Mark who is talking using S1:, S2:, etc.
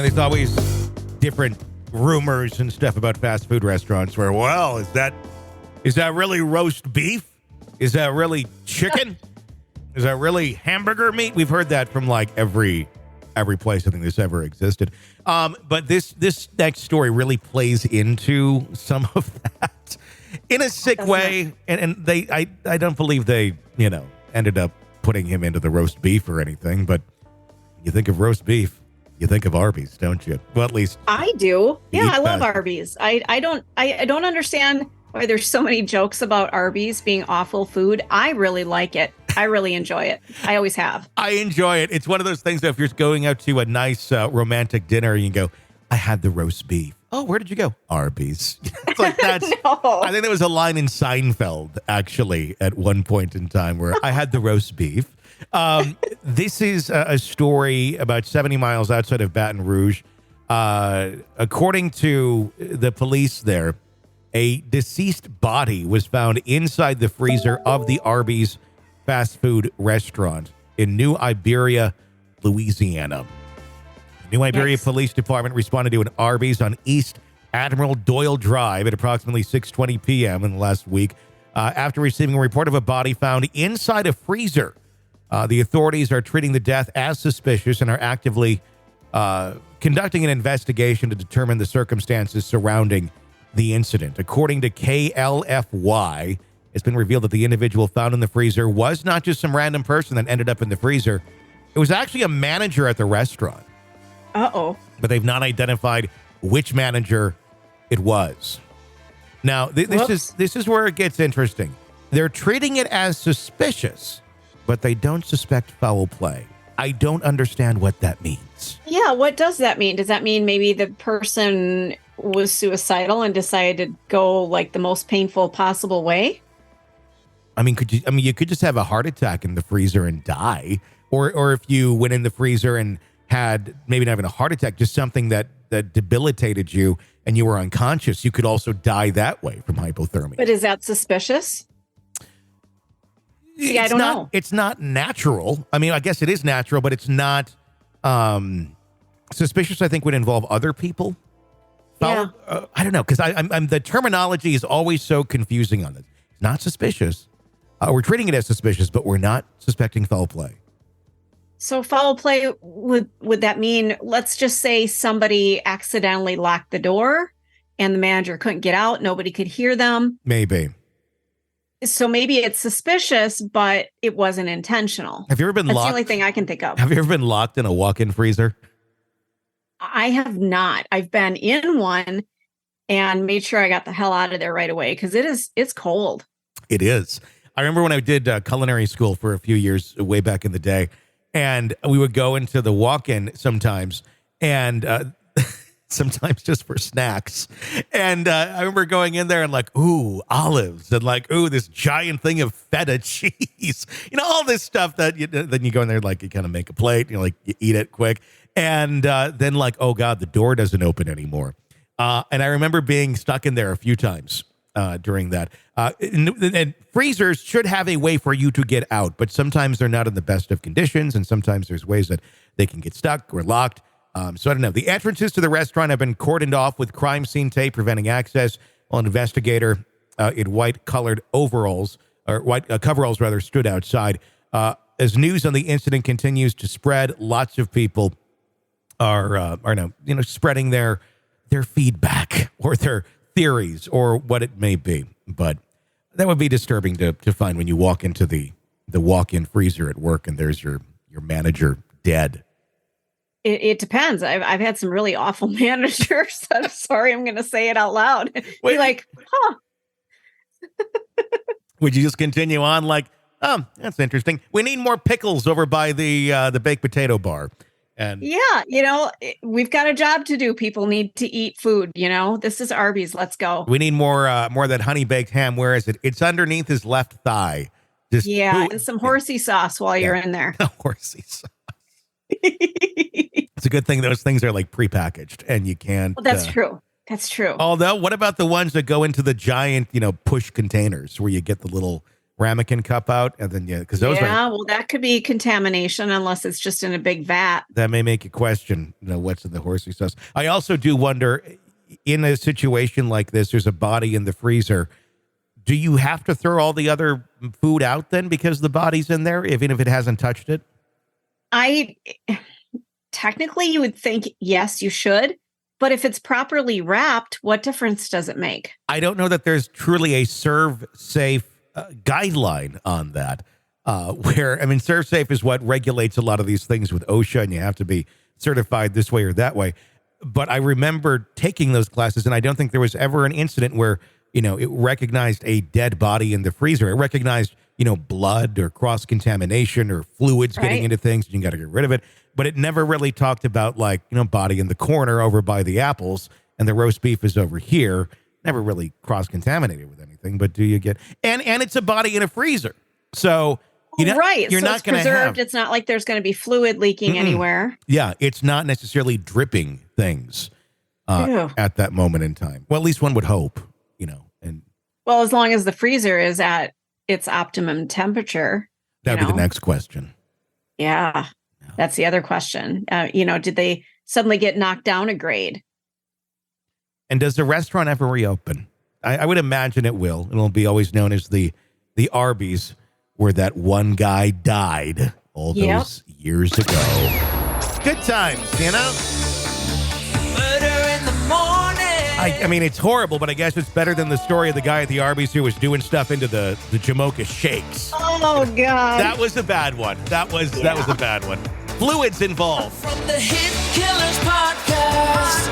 S1: there's always different rumors and stuff about fast food restaurants where, well, is that really roast beef? Is that really chicken? Is that really hamburger meat? We've heard that from like every place I think that's ever existed. But this next story really plays into some of that in a sick way. And I don't believe they, ended up putting him into the roast beef or anything. But you think of roast beef, you think of Arby's, don't you? Well, at least
S2: I do. Yeah, I love Arby's. I don't understand why there's so many jokes about Arby's being awful food. I really like it. I really enjoy it. I always have.
S1: I enjoy it. It's one of those things that if you're going out to a nice romantic dinner, you go, I had the roast beef. Oh, where did you go? Arby's. It's like that's.
S2: No.
S1: I think there was a line in Seinfeld actually at one point in time where I had the roast beef. This is a story about 70 miles outside of Baton Rouge. According to the police there, a deceased body was found inside the freezer of the Arby's fast food restaurant in New Iberia, Louisiana. The New Iberia Police Department responded to an Arby's on East Admiral Doyle Drive at approximately 6:20 p.m. in the last week after receiving a report of a body found inside a freezer. The authorities are treating the death as suspicious and are actively conducting an investigation to determine the circumstances surrounding the incident. According to KLFY, it's been revealed that the individual found in the freezer was not just some random person that ended up in the freezer. It was actually a manager at the restaurant.
S2: Uh-oh.
S1: But they've not identified which manager it was. Now, this is where it gets interesting. They're treating it as suspicious, but they don't suspect foul play. I don't understand what that means.
S2: Yeah, what does that mean? Does that mean maybe the person was suicidal and decided to go like the most painful possible way?
S1: I mean, you could just have a heart attack in the freezer and die, or if you went in the freezer and had maybe not even a heart attack, just something that debilitated you and you were unconscious, you could also die that way from hypothermia.
S2: But is that suspicious? I don't know.
S1: It's not natural. I mean, I guess it is natural, but it's not suspicious. I think would involve other people.
S2: Yeah.
S1: I don't know, because I'm the terminology is always so confusing on this. It's not suspicious. We're treating it as suspicious, but we're not suspecting foul play.
S2: So foul play, would that mean, let's just say somebody accidentally locked the door and the manager couldn't get out, nobody could hear them?
S1: Maybe.
S2: So maybe it's suspicious, but it wasn't intentional.
S1: Have you ever been locked?
S2: That's the only thing I can think of.
S1: Have you ever been locked in a walk-in freezer?
S2: I have not. I've been in one and made sure I got the hell out of there right away because it's cold.
S1: It is. I remember when I did culinary school for a few years way back in the day, and we would go into the walk-in sometimes, and sometimes just for snacks. And I remember going in there and like, ooh, olives, and like, ooh, this giant thing of feta cheese. All this stuff that then you go in there, like you kind of make a plate, you eat it quick. And then like, oh God, the door doesn't open anymore. And I remember being stuck in there a few times during that. And freezers should have a way for you to get out, but sometimes they're not in the best of conditions, and sometimes there's ways that they can get stuck or locked. So I don't know. The entrances to the restaurant have been cordoned off with crime scene tape preventing access, while an investigator in white-colored overalls, or white coveralls rather, stood outside. As news on the incident continues to spread, lots of people are spreading their feedback or their theories or what it may be. But that would be disturbing to find when you walk into the walk-in freezer at work and there's your manager dead.
S2: It depends. I've had some really awful managers. I'm sorry, I'm going to say it out loud. Be like, huh.
S1: Would you just continue on like, oh, that's interesting. We need more pickles over by the baked potato bar. And
S2: yeah, we've got a job to do. People need to eat food. This is Arby's. Let's go.
S1: We need more of that honey baked ham. Where is it? It's underneath his left thigh.
S2: And some horsey sauce while you're in there.
S1: Horsey sauce. It's a good thing those things are like prepackaged and you can't.
S2: Well, that's true. That's true.
S1: Although, what about the ones that go into the giant, push containers where you get the little ramekin cup out, and then because those
S2: well, that could be contamination unless it's just in a big vat.
S1: That may make you question, what's in the horsey sauce. I also do wonder, in a situation like this, there's a body in the freezer. Do you have to throw all the other food out then because the body's in there, even if it hasn't touched it?
S2: Technically, you would think, yes, you should. But if it's properly wrapped, what difference does it make?
S1: I don't know that there's truly a serve safe guideline on that. Serve safe is what regulates a lot of these things with OSHA, and you have to be certified this way or that way. But I remember taking those classes, and I don't think there was ever an incident where, it recognized a dead body in the freezer. It recognized, blood or cross-contamination or fluids getting into things, and you got to get rid of it. But it never really talked about, body in the corner over by the apples, and the roast beef is over here. Never really cross-contaminated with anything, but do you get... And it's a body in a freezer. So... you're not going to have...
S2: It's not like there's going to be fluid leaking anywhere.
S1: Yeah, it's not necessarily dripping things at that moment in time. Well, at least one would hope,
S2: Well, as long as the freezer is at its optimum temperature.
S1: That would be the next question.
S2: Yeah, that's the other question. Did they suddenly get knocked down a grade?
S1: And does the restaurant ever reopen? I would imagine it will. It'll be always known as the Arby's, where that one guy died all those years ago. Good times,
S3: Murder in the morning.
S1: I mean, it's horrible, but I guess it's better than the story of the guy at the Arby's who was doing stuff into the Jamocha shakes.
S2: Oh, God.
S1: That was a bad one. That was a bad one. Fluids involved.
S3: From the Hit Killers podcast.